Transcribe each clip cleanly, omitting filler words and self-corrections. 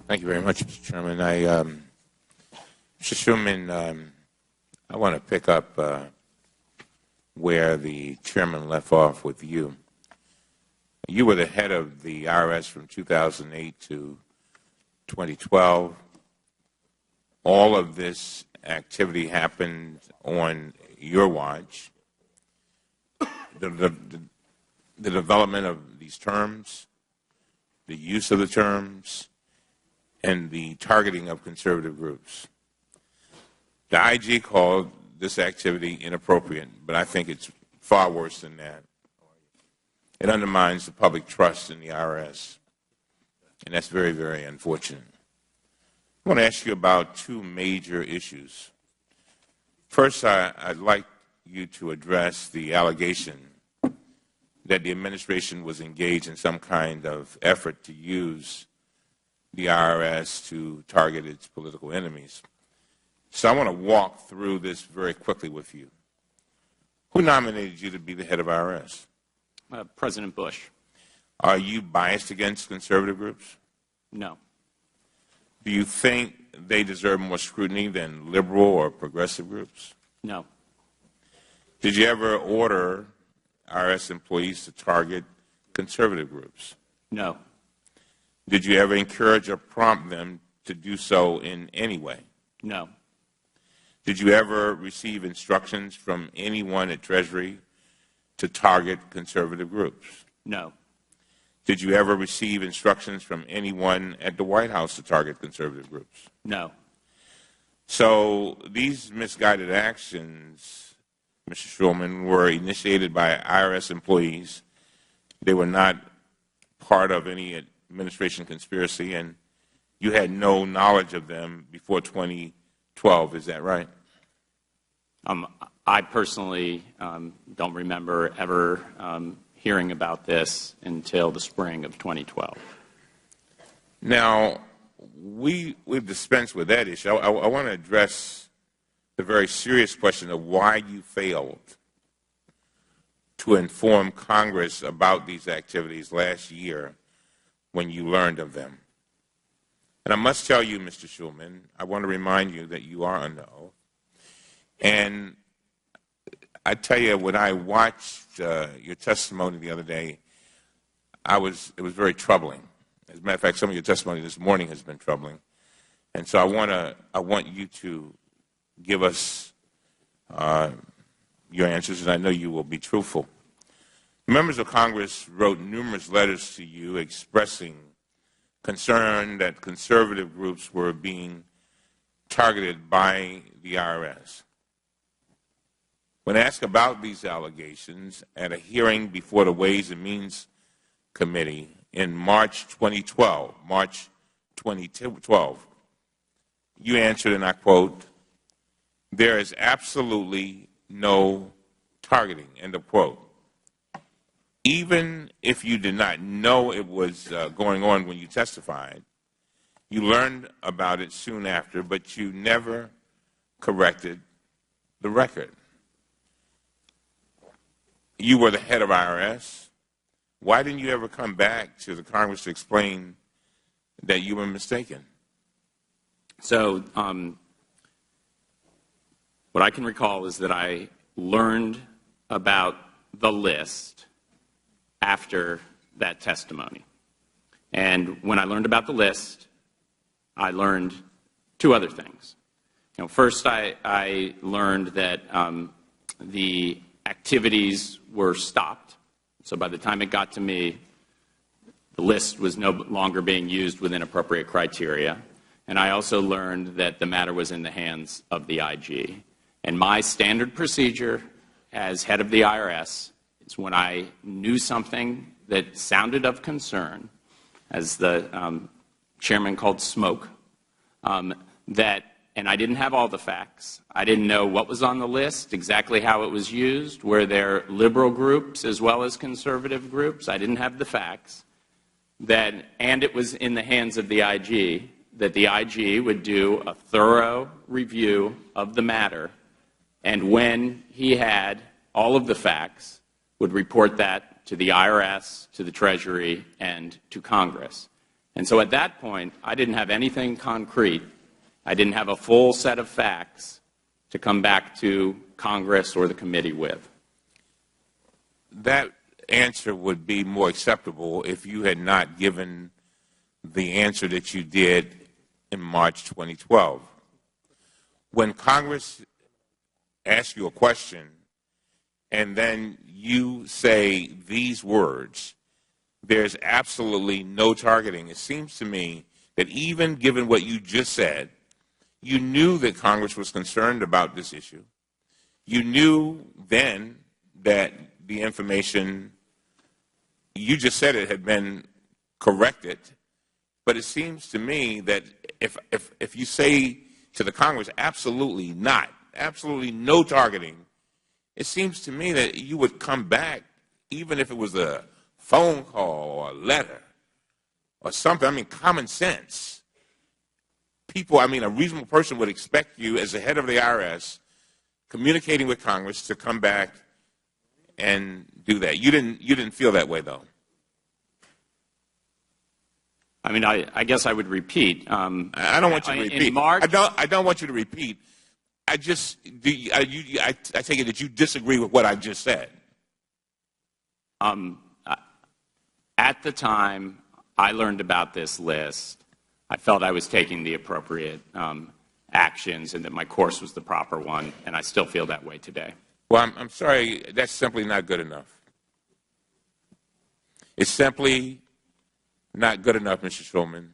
Thank you very much, Mr. Chairman. Mr. Schuman, I want to pick up where the chairman left off with you. You were the head of the IRS from 2008 to 2012. All of this activity happened on your watch. The development of these terms, the use of the terms, and the targeting of conservative groups. The IG called this activity inappropriate, but I think it's far worse than that. It undermines the public trust in the IRS, and that's very, very unfortunate. I want to ask you about two major issues. First, I'd like you to address the allegation that the administration was engaged in some kind of effort to use the IRS to target its political enemies. So I want to walk through this very quickly with you. Who nominated you to be the head of IRS? President Bush. Are you biased against conservative groups? No. Do you think they deserve more scrutiny than liberal or progressive groups? No. Did you ever order IRS employees to target conservative groups? No. Did you ever encourage or prompt them to do so in any way? No. Did you ever receive instructions from anyone at Treasury to target conservative groups? No. Did you ever receive instructions from anyone at the White House to target conservative groups? No. So these misguided actions, Mr. Schulman, were initiated by IRS employees. They were not part of any administration conspiracy, and you had no knowledge of them before 2012. Is that right? I personally don't remember ever hearing about this until the spring of 2012. Now, we've dispensed with that issue. I want to address the very serious question of why you failed to inform Congress about these activities last year when you learned of them. And I must tell you, Mr. Schulman, I want to remind you that you are under oath. And I tell you, when I watched your testimony the other day, it was very troubling. As a matter of fact, some of your testimony this morning has been troubling. And so I want you to give us your answers, and I know you will be truthful. Members of Congress wrote numerous letters to you expressing concern that conservative groups were being targeted by the IRS. When asked about these allegations at a hearing before the Ways and Means Committee in March 2012, you answered, and I quote, "There is absolutely no targeting," end of quote. Even if you did not know it was going on when you testified, you learned about it soon after, but you never corrected the record. You were the head of IRS. Why didn't you ever come back to the Congress to explain that you were mistaken? So what I can recall is that I learned about the list after that testimony. And when I learned about the list, I learned two other things. First, I learned that the activities were stopped. So by the time it got to me, the list was no longer being used within appropriate criteria. And I also learned that the matter was in the hands of the IG. And my standard procedure as head of the IRS is when I knew something that sounded of concern, as the chairman called smoke, and I didn't have all the facts. I didn't know what was on the list, exactly how it was used, were there liberal groups as well as conservative groups. I didn't have the facts. And it was in the hands of the IG, that the IG would do a thorough review of the matter, and when he had all of the facts, would report that to the IRS, to the Treasury, and to Congress. And so at that point, I didn't have anything concrete. I didn't have a full set of facts to come back to Congress or the committee with. That answer would be more acceptable if you had not given the answer that you did in March 2012. When Congress asks you a question and then you say these words, there's absolutely no targeting. It seems to me that even given what you just said, you knew that Congress was concerned about this issue. You knew then that the information, you just said it had been corrected, but it seems to me that if you say to the Congress, absolutely not, absolutely no targeting, it seems to me that you would come back, even if it was a phone call or a letter or something. I mean, common sense. People, I mean, a reasonable person would expect you as the head of the IRS communicating with Congress to come back and do that. You didn't feel that way, though. I mean, I guess I would repeat. I don't want you to repeat. In March, I don't want you to repeat. I take it that you disagree with what I just said. At the time I learned about this list, I felt I was taking the appropriate actions and that my course was the proper one, and I still feel that way today. Well, I'm sorry, that's simply not good enough. It's simply not good enough, Mr. Shulman.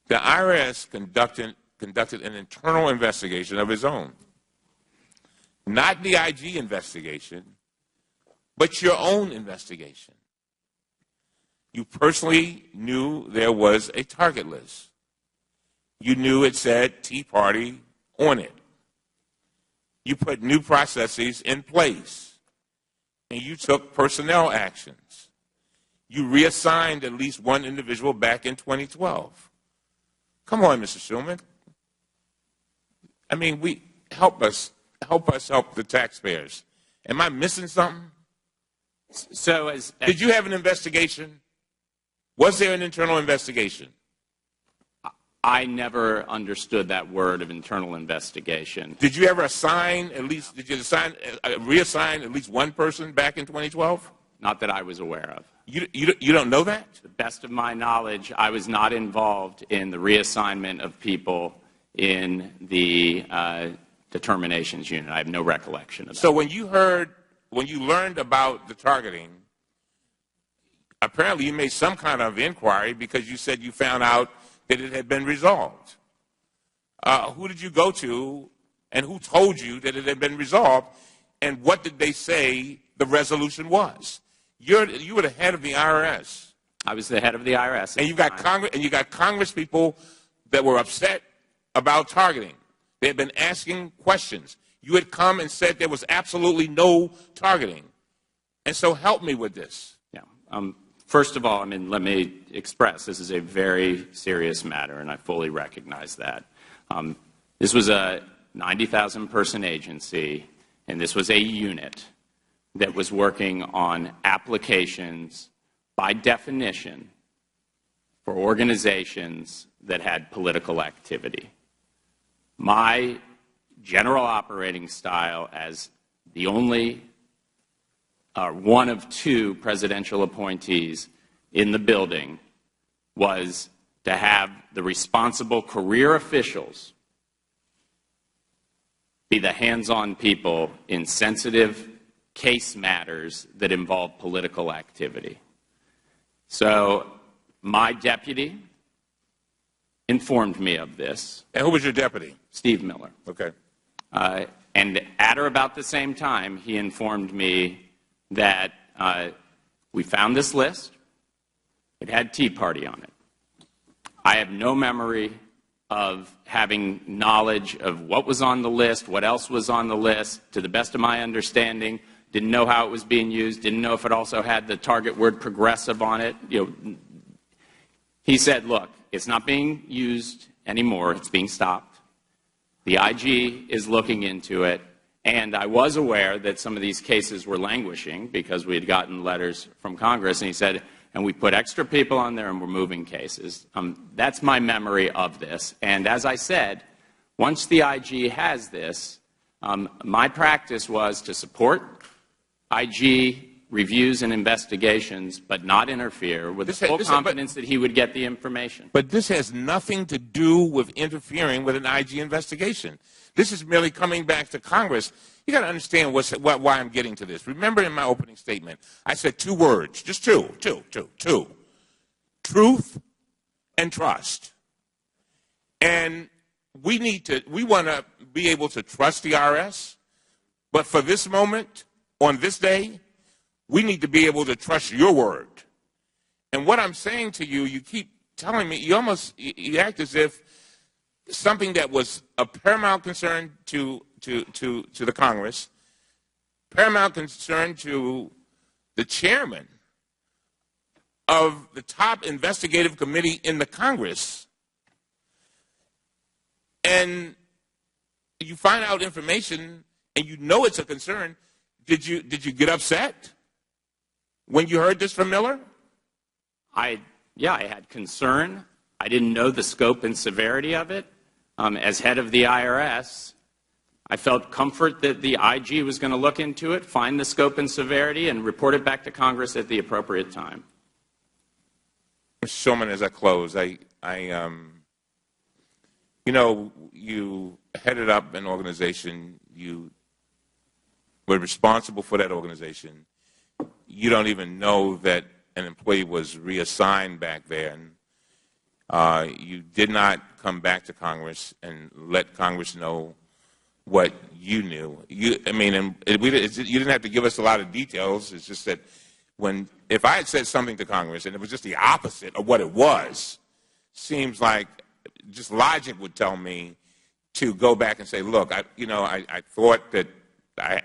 The IRS conducted an internal investigation of its own. Not the IG investigation, but your own investigation. You personally knew there was a target list. You knew it said Tea Party on it. You put new processes in place, and you took personnel actions. You reassigned at least one individual back in 2012. Come on, Mr. Shulman. I mean, help us help the taxpayers. Am I missing something? So did you have an investigation? Was there an internal investigation? I never understood that word of internal investigation. Did you ever reassign at least one person back in 2012? Not that I was aware of. You don't know that? To the best of my knowledge, I was not involved in the reassignment of people in the determinations unit. I have no recollection of that. So when you learned about the targeting, apparently you made some kind of inquiry because you said you found out that it had been resolved. Who did you go to and who told you that it had been resolved, and what did they say the resolution was? You were the head of the IRS. I was the head of the IRS. And you got Congress people that were upset about targeting. They had been asking questions. You had come and said there was absolutely no targeting. And so help me with this. Yeah. First of all, I mean, let me express this is a very serious matter, and I fully recognize that. This was a 90,000 person agency, and this was a unit that was working on applications by definition for organizations that had political activity. My general operating style as the only one of two presidential appointees in the building was to have the responsible career officials be the hands-on people in sensitive case matters that involve political activity. So my deputy informed me of this. And who was your deputy? Steve Miller. Okay. And at or about the same time, he informed me that we found this list. It had Tea Party on it. I have no memory of having knowledge of what was on the list, what else was on the list. To the best of my understanding, didn't know how it was being used, didn't know if it also had the target word progressive on it. He said, look, it's not being used anymore, it's being stopped. The IG is looking into it, and I was aware that some of these cases were languishing because we had gotten letters from Congress, and he said, and we put extra people on there and we're moving cases. That's my memory of this. And as I said, once the IG has this, my practice was to support IG reviews and investigations, but not interfere with the full confidence that he would get the information. But this has nothing to do with interfering with an IG investigation. This is merely coming back to Congress. You got to understand why I'm getting to this. Remember in my opening statement, I said two words, just two. Truth and trust. And we want to be able to trust the IRS, but for this moment, on this day, we need to be able to trust your word. And what I'm saying to you, you keep telling me, you act as if something that was a paramount concern to the Congress, paramount concern to the chairman of the top investigative committee in the Congress, and you find out information and you know it's a concern, did you get upset when you heard this from Miller? I had concern. I didn't know the scope and severity of it. As head of the IRS, I felt comfort that the IG was going to look into it, find the scope and severity, and report it back to Congress at the appropriate time. Mr. Shulman, as I close, you headed up an organization. You were responsible for that organization. You don't even know that an employee was reassigned back then. You did not come back to Congress and let Congress know what you knew. You didn't have to give us a lot of details. It's just that if I had said something to Congress and it was just the opposite of what it was, seems like just logic would tell me to go back and say, look, I thought that I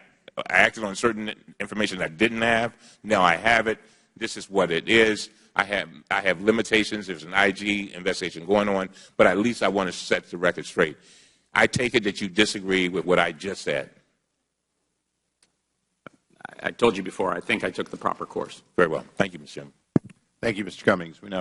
acted on certain information I didn't have. Now I have it. This is what it is. I have limitations. There's an IG investigation going on, but at least I want to set the record straight. I take it that you disagree with what I just said. I told you before, I think I took the proper course. Very well. Thank you, Mr. Chairman. Thank you, Mr. Cummings. We now